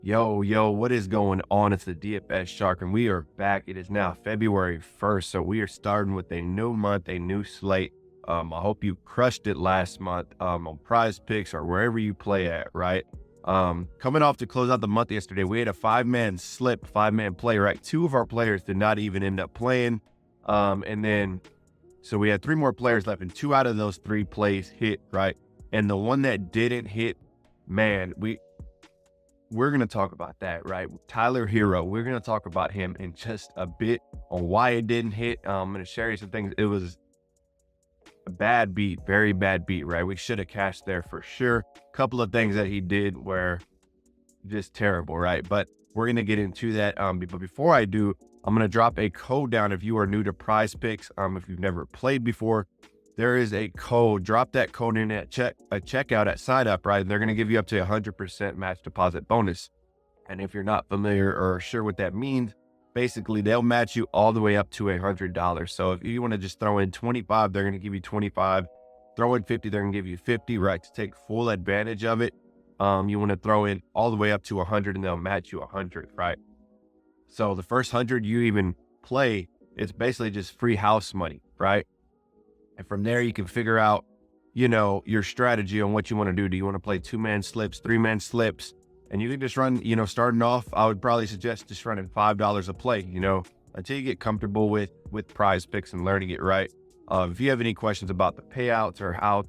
Yo, what is going on? It's the DFS Shark, and we are back. It is now February 1st, so we are starting with a new month, a new slate. I hope you crushed it last month on PrizePicks or wherever you play at, right? Coming off to close out the month yesterday, we had a five-man slip, five-man play, right? Two of our players did not even end up playing. So we had three more players left, and two out of those three plays hit, right? And the one that didn't hit, man, we're going to talk about that, right? Tyler Hero, we're going to talk about him in just a bit on why it didn't hit. I'm going to share you some things. It was a bad beat, very bad beat, right? We should have cashed there for sure. A couple of things that he did were just terrible, right? But we're going to get into that. But before I do, I'm going to drop a code down if you are new to PrizePicks. If you've never played before, there is a code. Drop that code in at checkout at sign up, right? They're going to give you up to 100% match deposit bonus. And if you're not familiar or sure what that means, basically they'll match you all the way up to $100. So if you want to just throw in 25, they're going to give you 25. Throw in 50, they're going to give you 50, right? To take full advantage of it. You want to throw in all the way up to 100 and they'll match you 100, right? So the first 100 you even play, it's basically just free house money, right? And from there, you can figure out, your strategy on what you want to do. Do you want to play two-man slips, three-man slips? And you can just run, starting off, I would probably suggest just running $5 a play, until you get comfortable with PrizePicks and learning it right. If you have any questions about the payouts or how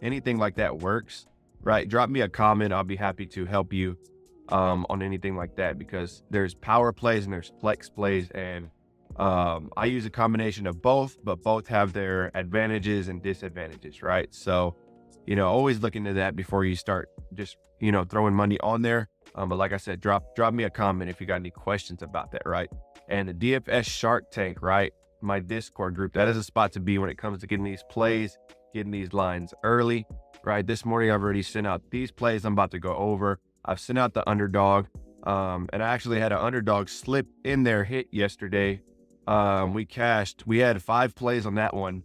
anything like that works, right, drop me a comment. I'll be happy to help you on anything like that, because there's power plays and there's flex plays, and I use a combination of both, but both have their advantages and disadvantages, right? So, always look into that before you start just, throwing money on there. But like I said, drop me a comment if you got any questions about that, right? And the DFS Shark Tank, right? My Discord group, that is a spot to be when it comes to getting these plays, getting these lines early, right? This morning, I've already sent out these plays I'm about to go over. I've sent out the underdog, and I actually had an underdog slip in there hit yesterday. We had 5 plays on that one.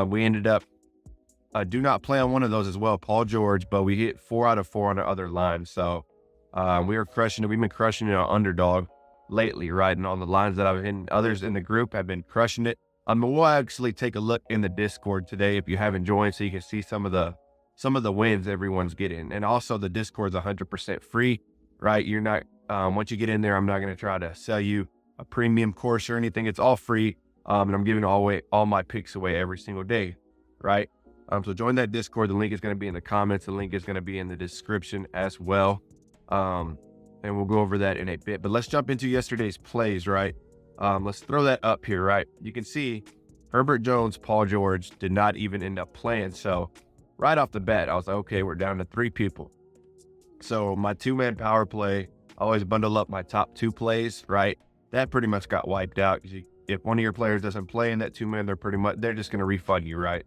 We ended up, do not play on one of those as well, Paul George, but we hit 4 out of 4 on the other line. So, we are crushing it. We've been crushing it on underdog lately, right? And on the lines that I've hit, others in the group have been crushing it. We'll actually take a look in the Discord today if you haven't joined, so you can see some of the wins everyone's getting. And also the Discord's 100% free, right? You're not, once you get in there, I'm not going to try to sell you a premium course or anything. It's all free. And I'm giving all my picks away every single day, right? So join that Discord. The link is going to be in the comments. The link is going to be in the description as well. And we'll go over that in a bit, but let's jump into yesterday's plays, right? Let's throw that up here, right? You can see Herbert Jones, Paul George did not even end up playing. So right off the bat, I was like, okay, we're down to 3 people. So my 2-man power play, I always bundle up my top 2 plays, right? That pretty much got wiped out. If one of your players doesn't play in that 2-man, they're just going to refund you, right?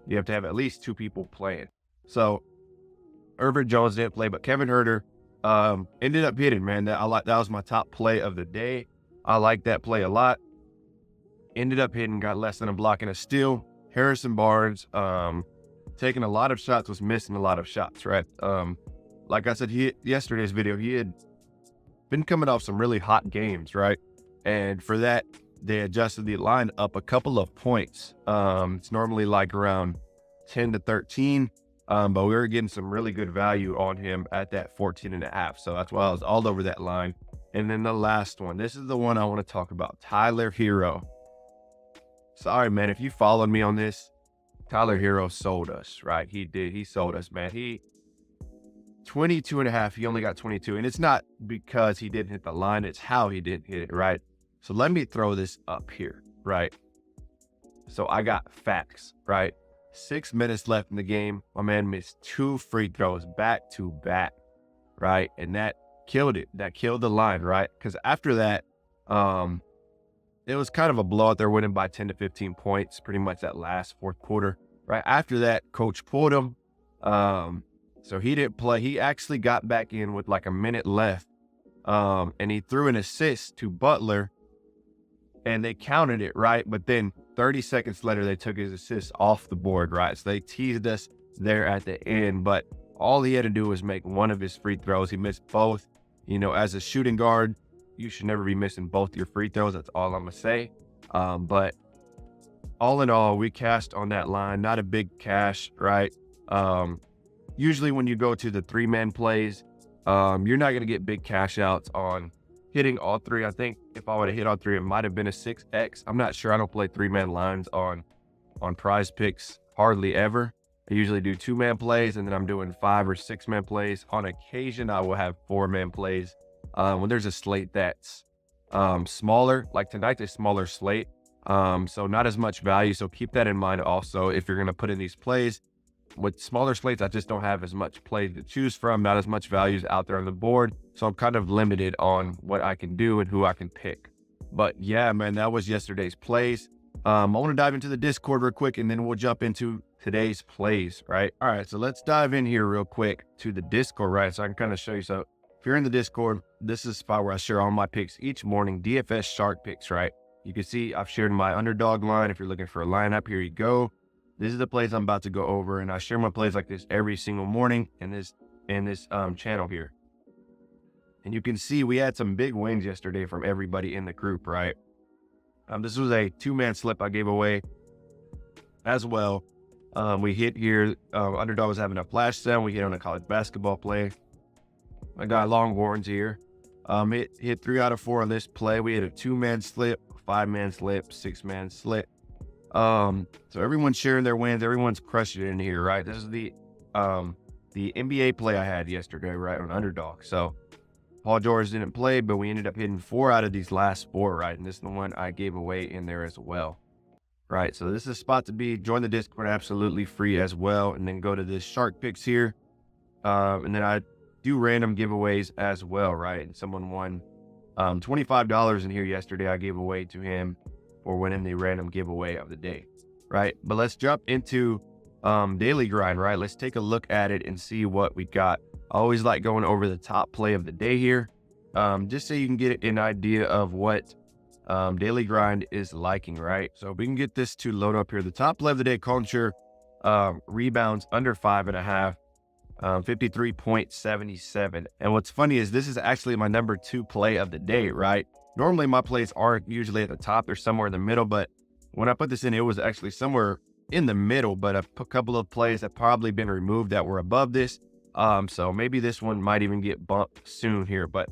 You have to have at least 2 people playing. So Herbert Jones didn't play, but Kevin Huerter ended up hitting, man. That was my top play of the day. I like that play a lot. Ended up hitting, got less than a block and a steal. Harrison Barnes, taking a lot of shots, was missing a lot of shots, right? Like I said, yesterday's video, he had been coming off some really hot games, right? And for that, they adjusted the line up a couple of points. It's normally like around 10 to 13, but we were getting some really good value on him at that 14.5. So that's why I was all over that line. And then the last one, this is the one I want to talk about, Tyler Hero. Sorry, man, if you followed me on this, Tyler Hero sold us, right? He did. He sold us, man. 22.5, he only got 22. And it's not because he didn't hit the line, it's how he didn't hit it, right? So let me throw this up here, right? So I got facts, right? 6 minutes left in the game. My man missed 2 free throws back to back, right? And that killed it. That killed the line, right? Because after that, it was kind of a blowout. They're winning by 10 to 15 points, pretty much that last 4th quarter. Right after that, coach pulled him. So he didn't play. He actually got back in with like a minute left. And he threw an assist to Butler and they counted it, right? But then 30 seconds later, they took his assist off the board, right? So they teased us there at the end, but all he had to do was make one of his free throws. He missed both. as a shooting guard, you should never be missing both your free throws. That's all I'm going to say. But all in all, we cashed on that line, not a big cash, right? Usually when you go to the 3-man plays, you're not going to get big cash outs on hitting all three. I think if I would have hit all three, it might have been a 6X. I'm not sure. I don't play 3-man lines on PrizePicks hardly ever. I usually do 2-man plays, and then I'm doing 5 or 6-man plays. On occasion, I will have 4-man plays when there's a slate that's smaller. Like tonight's a smaller slate, so not as much value. So keep that in mind also if you're going to put in these plays. With smaller slates, I just don't have as much play to choose from, not as much values out there on the board. So I'm kind of limited on what I can do and who I can pick. But yeah, man, that was yesterday's plays. I want to dive into the Discord real quick, and then we'll jump into today's plays, right? All right, so let's dive in here real quick to the Discord, right? So I can kind of show you. So if you're in the Discord, this is the spot where I share all my picks each morning, DFS shark picks, right? You can see I've shared my underdog line. If you're looking for a lineup, here you go. This is the plays I'm about to go over, and I share my plays like this every single morning in this channel here. And you can see we had some big wins yesterday from everybody in the group, right? This was a 2-man slip I gave away as well. We hit here. Underdog was having a flash sale. We hit on a college basketball play. I got Longhorns here. It hit 3 out of 4 on this play. We had a 2-man slip, 5-man slip, 6-man slip. So everyone's sharing their wins. Everyone's crushing it in here, right? This is the NBA play I had yesterday, right, on Underdog. So Paul George didn't play, but we ended up hitting 4 out of these last 4, right? And this is the one I gave away in there as well, right? So this is a spot to be. Join the Discord, absolutely free as well. And then go to this shark picks here. And then I do random giveaways as well, right? And someone won $25 in here yesterday. I gave away to him for winning the random giveaway of the day, right? But let's jump into daily grind, right? Let's take a look at it and see what we got. I always like going over the top play of the day here, just so you can get an idea of what daily grind is liking, right? So we can get this to load up here. The top play of the day, Koecher, rebounds under 5.5, 53.77. And what's funny is this is actually my number 2 play of the day, right? Normally my plays aren't usually at the top. They're somewhere in the middle, but when I put this in, it was actually somewhere in the middle, but a couple of plays have probably been removed that were above this. So maybe this one might even get bumped soon here, but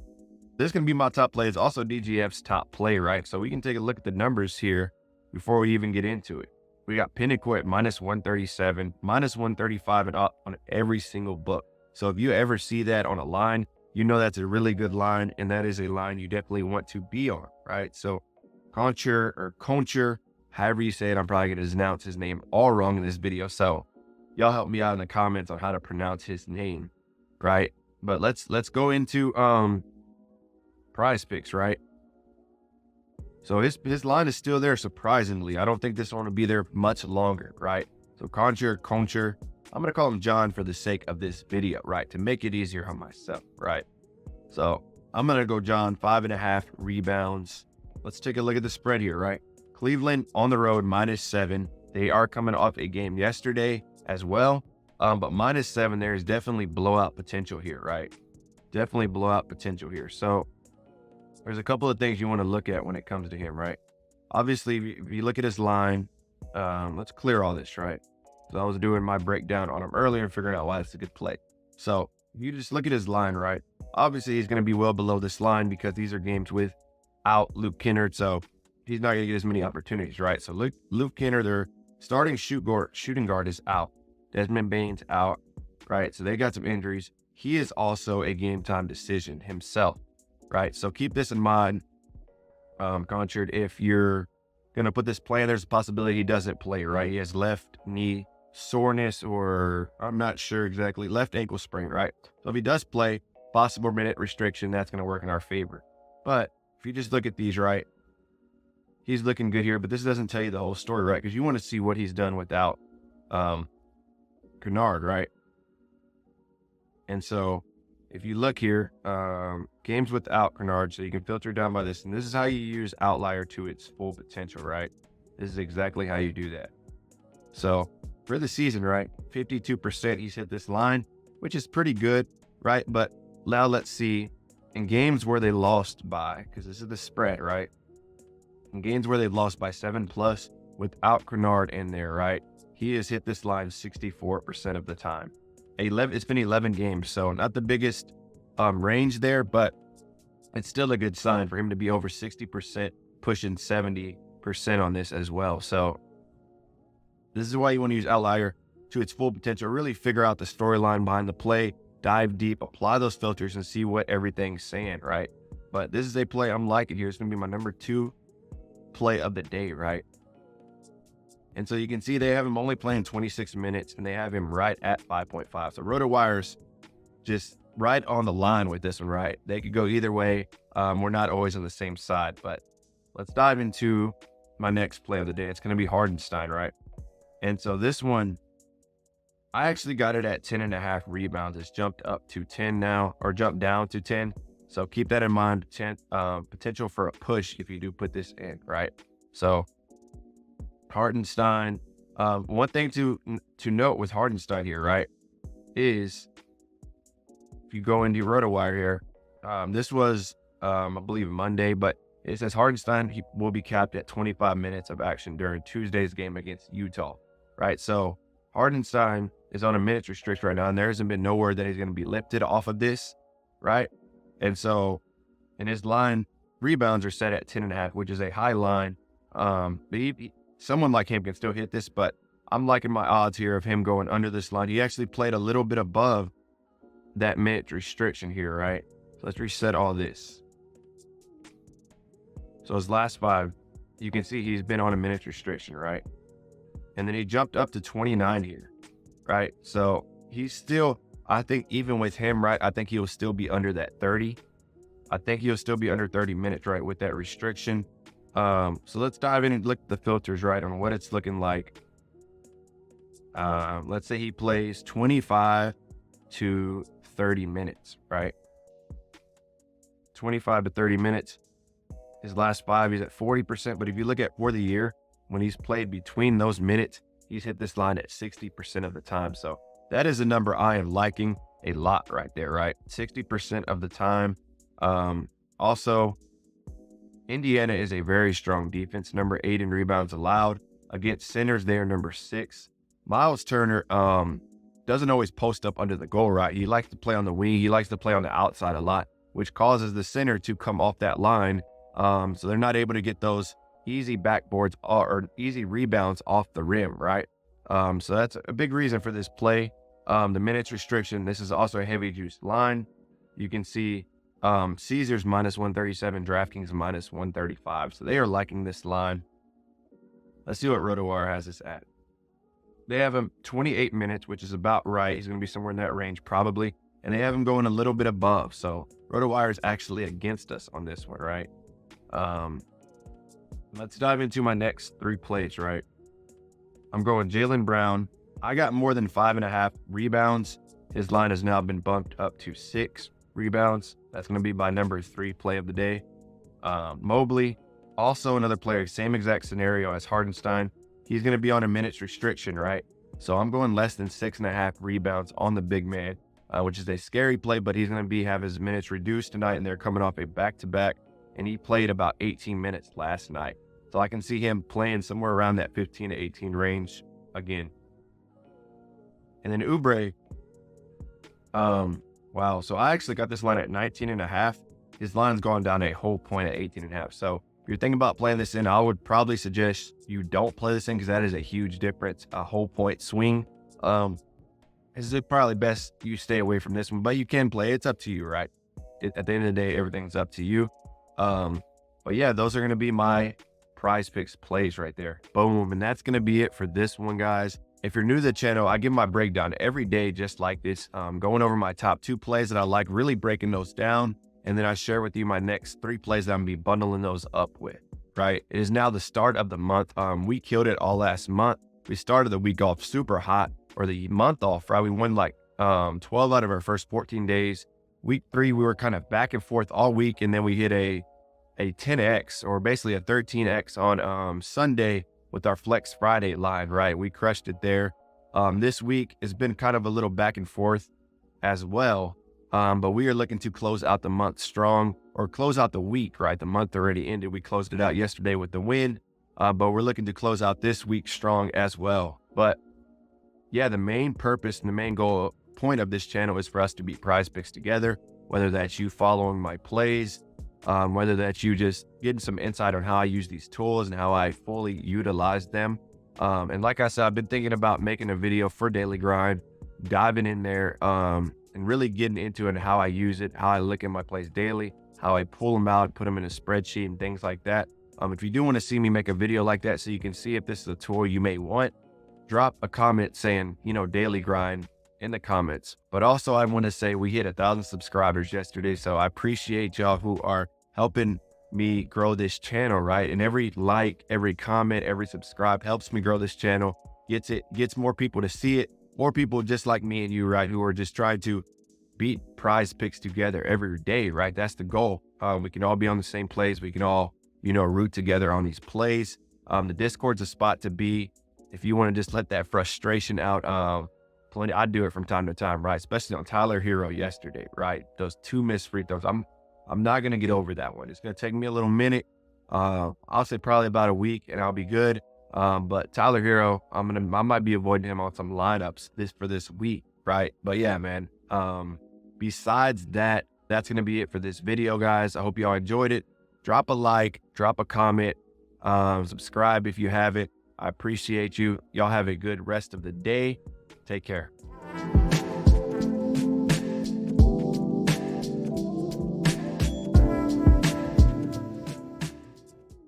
this is going to be my top play. It's also DGF's top play, right? So we can take a look at the numbers here before we even get into it. We got Pinnacle at -137, -135 and up on every single book. So if you ever see that on a line, you know that's a really good line, and that is a line you definitely want to be on, right? So Koecher, however you say it, I'm probably going to pronounce his name all wrong in this video. So y'all help me out in the comments on how to pronounce his name, right? But let's go into PrizePicks, right? So his line is still there, surprisingly. I don't think this one will be there much longer, right? So Koecher, I'm going to call him John for the sake of this video, right? To make it easier on myself, right? So I'm going to go John, 5.5 rebounds. Let's take a look at the spread here, right? Cleveland on the road, -7. They are coming off a game yesterday as well. But -7, there is definitely blowout potential here, right? Definitely blowout potential here. So there's a couple of things you want to look at when it comes to him, right? Obviously, if you look at his line, let's clear all this, right? So I was doing my breakdown on him earlier and figuring out why it's a good play. So if you just look at his line, right? Obviously, he's going to be well below this line because these are games without Luke Kennard. So he's not going to get as many opportunities, right? So Luke Kennard, their starting shooting guard is out. Desmond Bane's out, right? So they got some injuries. He is also a game time decision himself, right? So keep this in mind, Koecher, if you're going to put this play in, there's a possibility he doesn't play, right? He has left knee soreness, or I'm not sure exactly, left ankle sprain, right? So if he does play, possible minute restriction, that's going to work in our favor. But if you just look at these, right, he's looking good here, but this doesn't tell you the whole story, right? Because you want to see what he's done without Kennard, right? And so if you look here, games without Kennard, so you can filter down by this, and this is how you use outlier to its full potential, right? This is exactly how you do that. So for the season, right, 52% he's hit this line, which is pretty good, right? But now let's see in games where they lost by, because this is the spread, right? In games where they've lost by 7+ without Kennard in there, right? He has hit this line 64% of the time. It's been 11 games, so not the biggest range there, but it's still a good sign for him to be over 60%, pushing 70% on this as well. So this is why you want to use Outlier to its full potential. Really figure out the storyline behind the play, dive deep, apply those filters, and see what everything's saying, right? But this is a play I'm liking here. It's going to be my number 2 play of the day, right? And so you can see they have him only playing 26 minutes, and they have him right at 5.5. So RotoWire's just right on the line with this one, right? They could go either way. We're not always on the same side, but let's dive into my next play of the day. It's going to be Hartenstein, right? And so this one, I actually got it at 10.5 rebounds. It's jumped up to 10 now, or jumped down to 10. So keep that in mind. Potential for a push if you do put this in, right? So Hartenstein. One thing to note with Hartenstein here, right, is if you go into RotoWire here, this was, I believe, Monday, but it says Hartenstein, he will be capped at 25 minutes of action during Tuesday's game against Utah, right? So Hartenstein is on a minutes restriction right now, and there hasn't been no word that he's going to be lifted off of this, right? And so, in his line, rebounds are set at 10.5, which is a high line. But someone like him can still hit this, but I'm liking my odds here of him going under this line. He actually played a little bit above that minute restriction here, right? So let's reset all this. So his last 5, you can see he's been on a minute restriction, right? And then he jumped up to 29 here, right? So he's still, I think even with him, right, I think he'll still be under that 30. I think he'll still be under 30 minutes, right, with that restriction. So let's dive in and look at the filters, right, on what it's looking like. Let's say he plays 25 to 30 minutes, right? 25 to 30 minutes. His last 5, he's at 40%. But if you look at for the year, when he's played between those minutes, he's hit this line at 60% of the time. So that is a number I am liking a lot right there, right? 60% of the time. Also, Indiana is a very strong defense, number 8 in rebounds allowed. Against centers, they are number 6. Miles Turner doesn't always post up under the goal, right? He likes to play on the wing. He likes to play on the outside a lot, which causes the center to come off that line. So they're not able to get those easy backboards or easy rebounds off the rim, right? So that's a big reason for this play. The minutes restriction, this is also a heavy juice line. You can see Caesars -137, DraftKings -135. So they are liking this line. Let's see what RotoWire has this at. They have him 28 minutes, which is about right. He's going to be somewhere in that range probably. And they have him going a little bit above. So RotoWire is actually against us on this one, right? Let's dive into my next 3 plays, right? I'm going Jaylen Brown. I got more than 5.5 rebounds. His line has now been bumped up to 6 rebounds. That's going to be my number 3 play of the day. Mobley, also another player, same exact scenario as Hartenstein. He's going to be on a minutes restriction, right? So I'm going less than 6.5 rebounds on the big man, which is a scary play, but he's going to have his minutes reduced tonight, and they're coming off a back-to-back, and he played about 18 minutes last night. So I can see him playing somewhere around that 15 to 18 range again. And then Oubre, wow. So I actually got this line at 19.5. His line's gone down a whole point at 18.5. So if you're thinking about playing this in, I would probably suggest you don't play this in because that is a huge difference, a whole point swing. It's probably best you stay away from this one, but you can play. It's up to you, right? At the end of the day, everything's up to you. But yeah, those are going to be my PrizePicks plays right there. Boom. And that's going to be it for this one, guys. If you're new to the channel, I give my breakdown every day just like this, going over my top 2 plays that I like, really breaking those down. And then I share with you my next 3 plays that I'm going to be bundling those up with, right? It is now the start of the month. We killed it all last month. We started the week off super hot, or the month off, right? We won like 12 out of our first 14 days. Week 3, we were kind of back and forth all week. And then we hit a 10X, or basically a 13X on Sunday with our Flex Friday line, right? We crushed it there. This week has been kind of a little back and forth as well. But we are looking to close out the month strong, or close out the week, right? The month already ended. We closed it out yesterday with the win, but we're looking to close out this week strong as well. But yeah, the main purpose and the main point of this channel is for us to beat PrizePicks together, whether that's you following my plays, whether that's you just getting some insight on how I use these tools and how I fully utilize them. And like I said, I've been thinking about making a video for Daily Grind, diving in there, and really getting into it and how I use it, how I look at my plays daily, how I pull them out, put them in a spreadsheet and things like that. If you do want to see me make a video like that so you can see if this is a tool you may want, drop a comment saying, Daily Grind in the comments. But also I want to say we hit 1,000 subscribers yesterday. So I appreciate y'all who are helping me grow this channel, right? And every like, every comment, every subscribe helps me grow this channel, gets more people to see it, more people just like me and you, right? Who are just trying to beat PrizePicks together every day, right? That's the goal. We can all be on the same plays. We can all, root together on these plays. The Discord's a spot to be if you want to just let that frustration out. I do it from time to time, right? Especially on Tyler Hero yesterday, right? Those 2 missed free throws. I'm not going to get over that one. It's going to take me a little minute. I'll say probably about a week and I'll be good. But Tyler Hero, I might be avoiding him on some lineups for this week, right? But yeah, man. Besides that, that's going to be it for this video, guys. I hope y'all enjoyed it. Drop a like, drop a comment, subscribe if you haven't. I appreciate you. Y'all have a good rest of the day. Take care.